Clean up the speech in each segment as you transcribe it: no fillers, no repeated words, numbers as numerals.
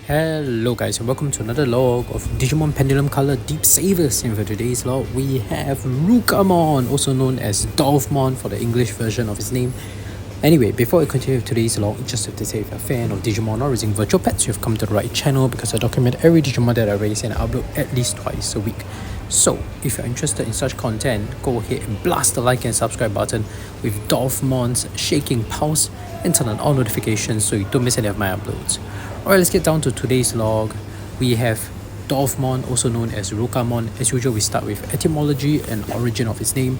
Hello guys and welcome to another log of Digimon Pendulum Color Deep Savers, and for today's log we have Rukamon, also known as Dolphmon for the English version of his name. Anyway, before we continue with today's log, just have to say if you're a fan of Digimon or raising virtual pets, you've come to the right channel because I document every Digimon that I raise and I upload at least twice a week. So, if you're interested in such content, go ahead and blast the like and subscribe button with Dolphmon's shaking pulse and turn on all notifications so you don't miss any of my uploads. Alright, let's get down to today's log. We have Dolphmon, also known as Rukamon. As usual, we start with etymology and origin of his name.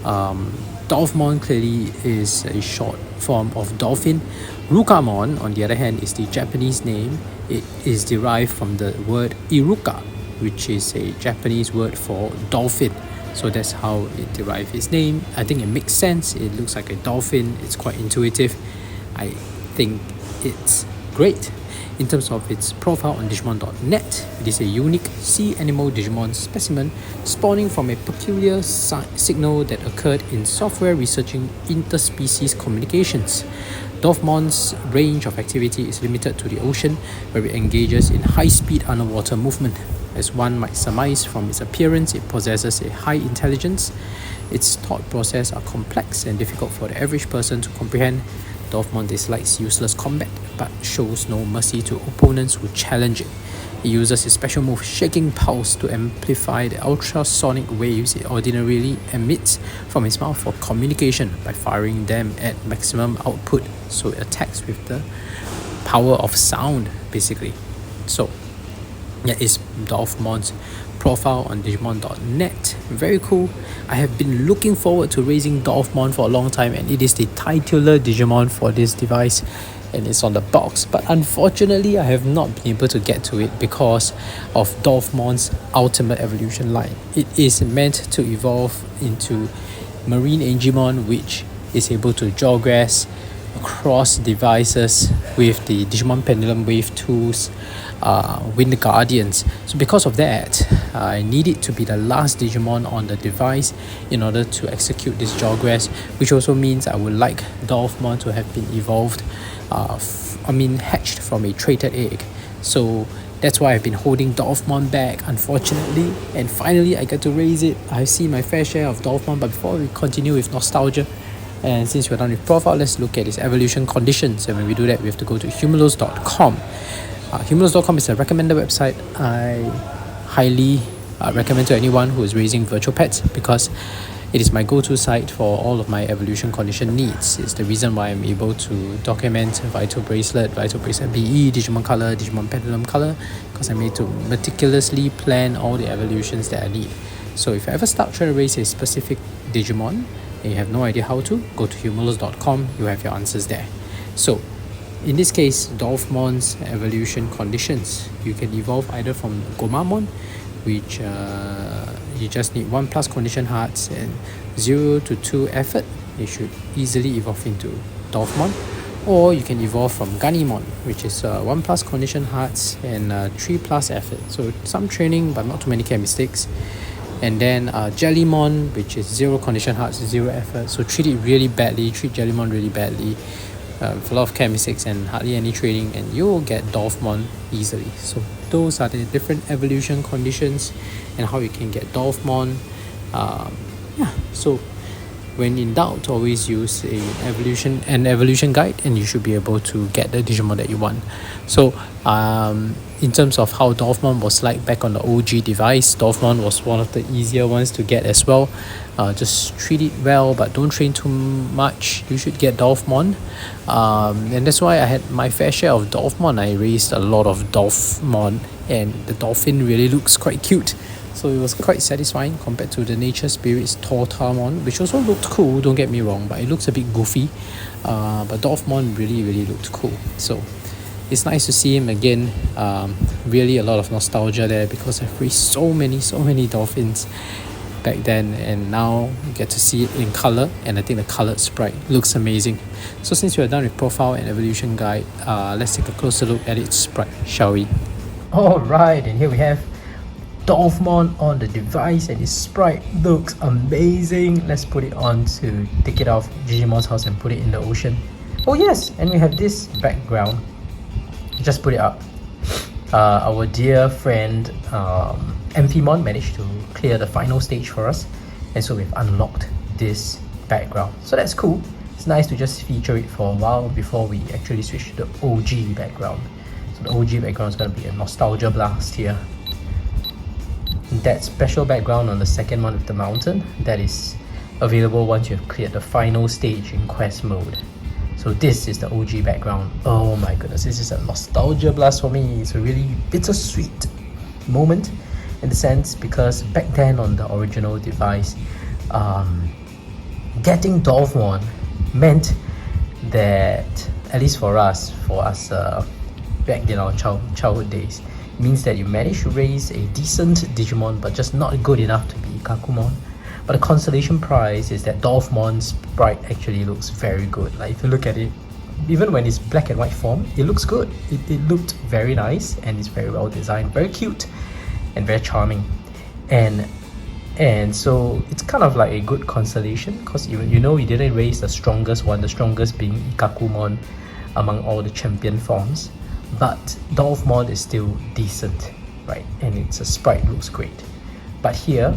Dolphmon clearly is a short form of dolphin. Rukamon, on the other hand, is the Japanese name. It is derived from the word iruka, which is a Japanese word for dolphin. So that's how it derived its name. I think it makes sense. It looks like a dolphin. It's quite intuitive. I think it's great. In terms of its profile on Digimon.net, it is a unique sea animal Digimon specimen spawning from a peculiar signal that occurred in software researching interspecies communications. Dolphmon's range of activity is limited to the ocean, where it engages in high-speed underwater movement. As one might surmise from its appearance, it possesses a high intelligence. Its thought process are complex and difficult for the average person to comprehend. Dolphmon dislikes useless combat, but shows no mercy to opponents who challenge it. It uses his special move Shaking Pulse to amplify the ultrasonic waves it ordinarily emits from his mouth for communication by firing them at maximum output, so it attacks with the power of sound, basically. So, that is Dolphmon's profile on Digimon.net. Very cool. I have been looking forward to raising Dolphmon for a long time, and it is the titular Digimon for this device and it's on the box, but unfortunately I have not been able to get to it because of Dolphmon's ultimate evolution line. It is meant to evolve into Marine Angemon, which is able to jaw grass across devices with the Digimon Pendulum Wave 2's Wind Guardians. So because of that, I need it to be the last Digimon on the device in order to execute this jawgrass, which also means I would like Dolphmon to have been evolved, hatched from a traded egg. So that's why I've been holding Dolphmon back, unfortunately, and finally I get to raise it. I've seen my fair share of Dolphmon, but before we continue with nostalgia, and since we're done with profile, let's look at its evolution conditions. And when we do that, we have to go to Humalos.com. Humalos.com is a recommended website I highly recommend to anyone who is raising virtual pets because it is my go-to site for all of my evolution condition needs. It's the reason why I'm able to document Vital Bracelet BE, Digimon Color, Digimon Pendulum Color, because I'm able to meticulously plan all the evolutions that I need. So if you ever start trying to raise a specific Digimon and you have no idea how to, go to Humalos.com, you have your answers there. So in this case, Dolphmon's evolution conditions, you can evolve either from Gomamon, which you just need 1+ condition hearts and 0 to 2 effort. You should easily evolve into Dolphmon. Or you can evolve from Ganimon, which is 1+ condition hearts and 3+ effort. So some training but not too many care mistakes. And then Jellymon, which is 0 condition hearts, 0 effort. So treat Jellymon really badly. With a lot of care mistakes and hardly any training, and you'll get Dolphmon easily. So those are the different evolution conditions and how you can get Dolphmon. So when in doubt, always use an evolution guide and you should be able to get the Digimon that you want. So in terms of how Dolphmon was like back on the OG device, Dolphmon was one of the easier ones to get as well. Just treat it well, but don't train too much. You should get Dolphmon. And that's why I had my fair share of Dolphmon. I raised a lot of Dolphmon, and the dolphin really looks quite cute. So it was quite satisfying compared to the Nature Spirits Tortamon, which also looked cool, don't get me wrong, but it looks a bit goofy. But Dolphmon really looked cool. So it's nice to see him again. Really a lot of nostalgia there because I've raised so many dolphins back then, and now you get to see it in color, and I think the colored sprite looks amazing. So since we are done with profile and evolution guide, let's take a closer look at its sprite, shall we? Alright, and here we have Dolphmon on the device, and its sprite looks amazing. Let's put it on to take it off Digimon's house and put it in the ocean. Oh yes, and we have this background. Just put it up. our dear friend Amphimon managed to clear the final stage for us, and so we've unlocked this background. So that's cool. It's nice to just feature it for a while before we actually switch to the OG background. So the OG background is going to be a nostalgia blast here. That special background on the second one with the mountain, that is available once you've cleared the final stage in quest mode. So this is the OG background. Oh my goodness, this is a nostalgia blast for me. It's a really bittersweet moment in the sense because back then on the original device, getting Dolphmon meant that, at least for us back in our childhood days, means that you managed to raise a decent Digimon but just not good enough to be Ikakumon. But the consolation prize is that Dolphmon's sprite actually looks very good. Like if you look at it, even when it's black and white form, it looks good. It looked very nice and it's very well designed, very cute and very charming. And so it's kind of like a good consolation because even you didn't raise the strongest one, the strongest being Ikakumon among all the champion forms. But Dolphmon is still decent, right? And its a sprite looks great. But here,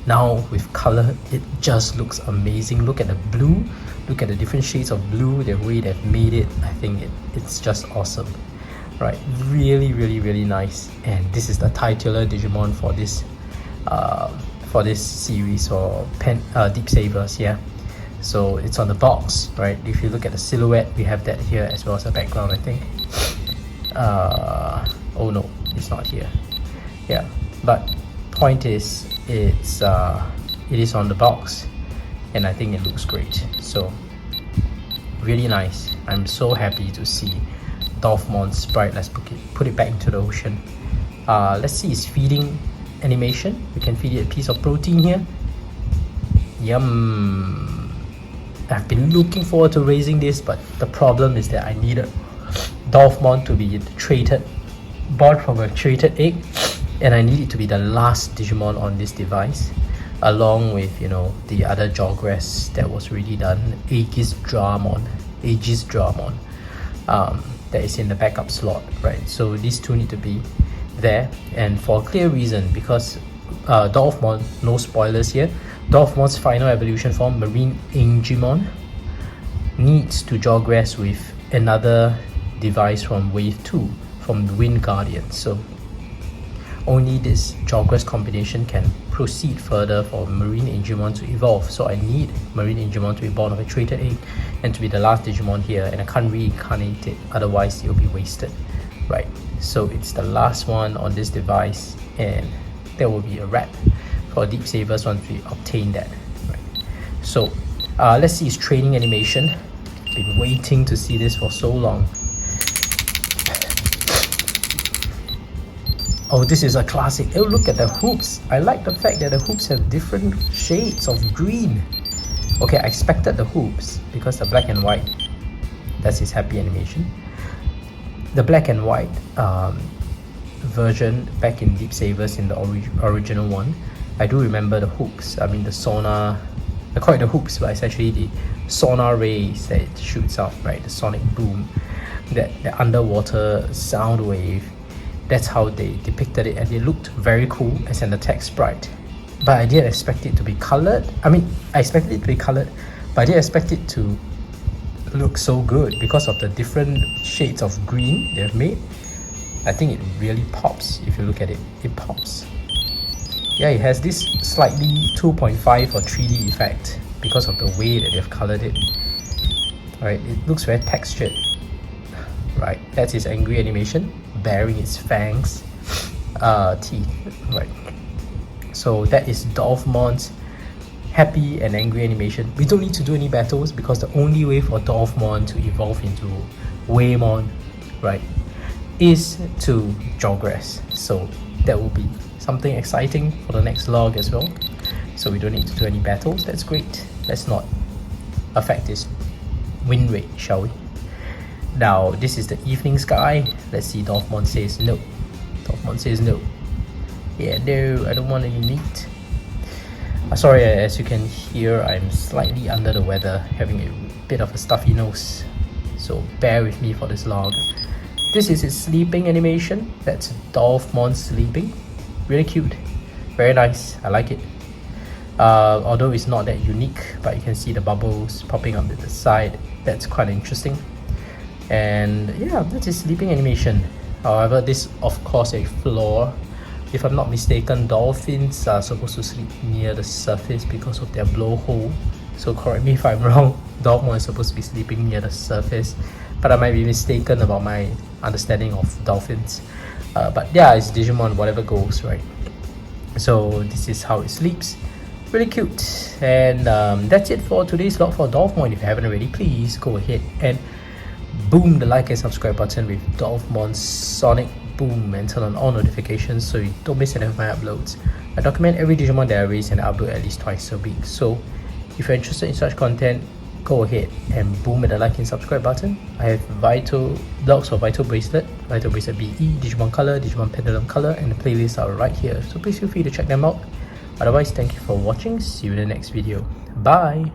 now with color, it just looks amazing. Look at the blue, look at the different shades of blue, the way they've made it. I think it's just awesome, right? Really, really, really nice. And this is the titular Digimon for this series, or Deep Savers, yeah. So it's on the box, right? If you look at the silhouette, we have that here as well as the background, I think. Oh no, it's not here. Yeah, but point is, it is on the box, and I think it looks great. So really nice. I'm so happy to see Dolphmon's sprite. Let's put it back into the ocean. Let's see its feeding animation. We can feed it a piece of protein here. Yum. I've been looking forward to raising this, but the problem is that I needed Dolphmon to be born from a traded egg, and I need it to be the last Digimon on this device, along with the other Jogress that was already done, Aegisdramon, that is in the backup slot, right? So these two need to be there, and for a clear reason, because Dolphmon, no spoilers here, Dolphmon's final evolution form, Marine Angemon, needs to Jogress with another device from Wave 2, from the Wind Guardian. So only this Jogress combination can proceed further for Marine Angemon to evolve. So I need Marine Angemon to be born of a traded egg and to be the last Digimon here, and I can't reincarnate it, otherwise it'll be wasted, right? So it's the last one on this device, and there will be a wrap for Deep Savers once we obtain that, right? So let's see its training animation. Been waiting to see this for so long. Oh, this is a classic. Oh, look at the hoops. I like the fact that the hoops have different shades of green. Okay, I expected the hoops because the black and white, that's his happy animation. The black and white version back in Deep Savers, in the original one, I do remember the hooks. I mean the sonar, I call it the hoops, but it's actually the sonar rays that it shoots out, right? The sonic boom, the underwater sound wave. That's how they depicted it, and it looked very cool as an attack sprite. But I didn't expect it to be colored. I mean, I expected it to be colored, but I didn't expect it to look so good because of the different shades of green they've made. I think it really pops. If you look at it, it pops. Yeah, it has this slightly 2.5 or 3D effect because of the way that they've colored it. Right, it looks very textured. Right, that's its angry animation, baring its fangs, teeth. Right. So that is Dolphmon's happy and angry animation. We don't need to do any battles because the only way for Dolphmon to evolve into Waymon, right, is to Jogress. So that will be something exciting for the next log as well. So we don't need to do any battles. That's great. Let's not affect this win rate, shall we? Now this is the evening sky. Let's see. Dolphmon says no. Dolphmon says no. Yeah, no, I don't want any meat. Sorry, as you can hear, I'm slightly under the weather, having a bit of a stuffy nose. So bear with me for this log. This is its sleeping animation. That's Dolphmon sleeping. Really cute. Very nice. I like it. Although it's not that unique, but you can see the bubbles popping up at the side. That's quite interesting. And yeah, that's its sleeping animation. However, this of course a flaw. If I'm not mistaken, dolphins are supposed to sleep near the surface because of their blowhole. So correct me if I'm wrong. Dolphmon is supposed to be sleeping near the surface, but I might be mistaken about my understanding of dolphins. But yeah, it's Digimon, whatever goes, right? So this is how it sleeps. Really cute. And that's it for today's vlog for Dolphmon. If you haven't already, please go ahead and boom the like and subscribe button with Dolphmon's sonic boom and turn on all notifications so you don't miss any of my uploads. I document every Digimon that I raise and I upload at least twice a week. So if you're interested in such content, go ahead and boom the like and subscribe button. I have Vital blogs for Vital Bracelet BE, Digimon Color, Digimon Pendulum Color, and the playlists are right here. So please feel free to check them out. Otherwise, thank you for watching. See you in the next video. Bye!